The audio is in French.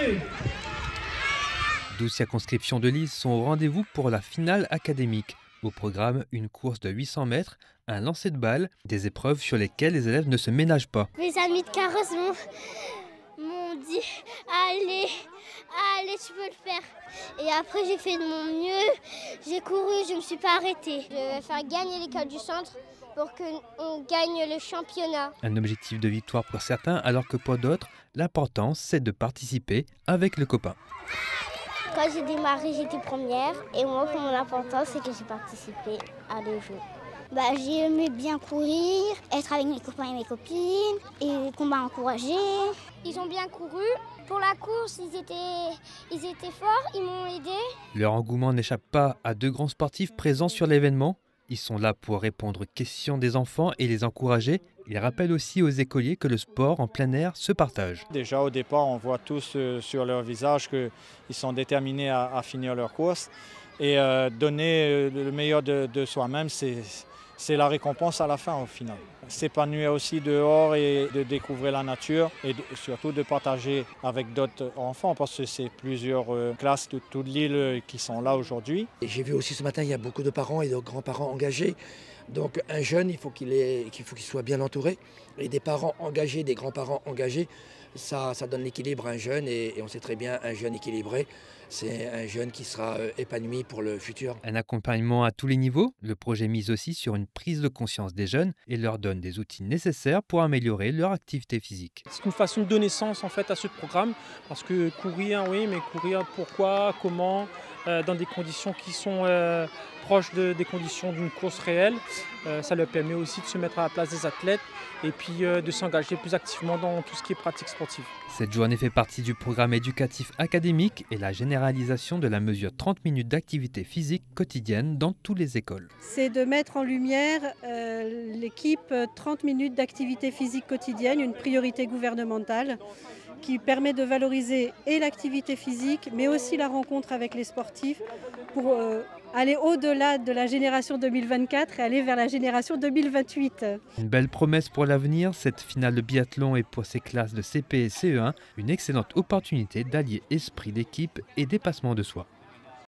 Entrée. 12 circonscriptions de l'Ise sont au rendez-vous pour la finale académique. Au programme, une course de 800 mètres, un lancer de balle, des épreuves sur lesquelles les élèves ne se ménagent pas. Mes amis de carrosse m'ont dit allez, tu peux le faire. Et après j'ai fait de mon mieux, j'ai couru, je ne me suis pas arrêtée. Je vais faire gagner l'école du centre pour qu'on gagne le championnat. Un objectif de victoire pour certains, alors que pour d'autres, l'important c'est de participer avec le copain. Quand j'ai démarré, j'étais première et moi, pour mon importance, c'est que j'ai participé à des jeux. J'ai aimé bien courir, être avec mes copains et mes copines et qu'on m'a encouragé. Ils ont bien couru. Pour la course, ils étaient forts, ils m'ont aidé. Leur engouement n'échappe pas à deux grands sportifs présents sur l'événement. Ils sont là pour répondre aux questions des enfants et les encourager. Ils rappellent aussi aux écoliers que le sport en plein air se partage. Déjà au départ, on voit tous sur leur visage qu'ils sont déterminés à finir leur course. Et donner le meilleur de soi-même, c'est la récompense à la fin au final. S'épanouir aussi dehors et de découvrir la nature et surtout de partager avec d'autres enfants parce que c'est plusieurs classes de toute l'île qui sont là aujourd'hui. J'ai vu aussi ce matin, il y a beaucoup de parents et de grands-parents engagés. Donc un jeune, il faut qu'il soit bien entouré. Et des parents engagés, des grands-parents engagés, ça donne l'équilibre à un jeune et on sait très bien, un jeune équilibré, c'est un jeune qui sera épanoui pour le futur. Un accompagnement à tous les niveaux, le projet mise aussi sur une prise de conscience des jeunes et leur donne des outils nécessaires pour améliorer leur activité physique. C'est une façon de donner sens en fait à ce programme, parce que courir, oui, mais courir pourquoi, comment, dans des conditions qui sont proches des conditions d'une course réelle. Ça leur permet aussi de se mettre à la place des athlètes et puis de s'engager plus activement dans tout ce qui est pratique sportive. Cette journée fait partie du programme éducatif académique et la généralisation de la mesure 30 minutes d'activité physique quotidienne dans toutes les écoles. C'est de mettre en lumière l'équipe 30 minutes d'activité physique quotidienne, une priorité gouvernementale qui permet de valoriser et l'activité physique mais aussi la rencontre avec les sportifs pour aller au-delà de la génération 2024 et aller vers la génération 2028. Une belle promesse pour l'avenir, cette finale de biathlon est pour ces classes de CP et CE1 une excellente opportunité d'allier esprit d'équipe et dépassement de soi.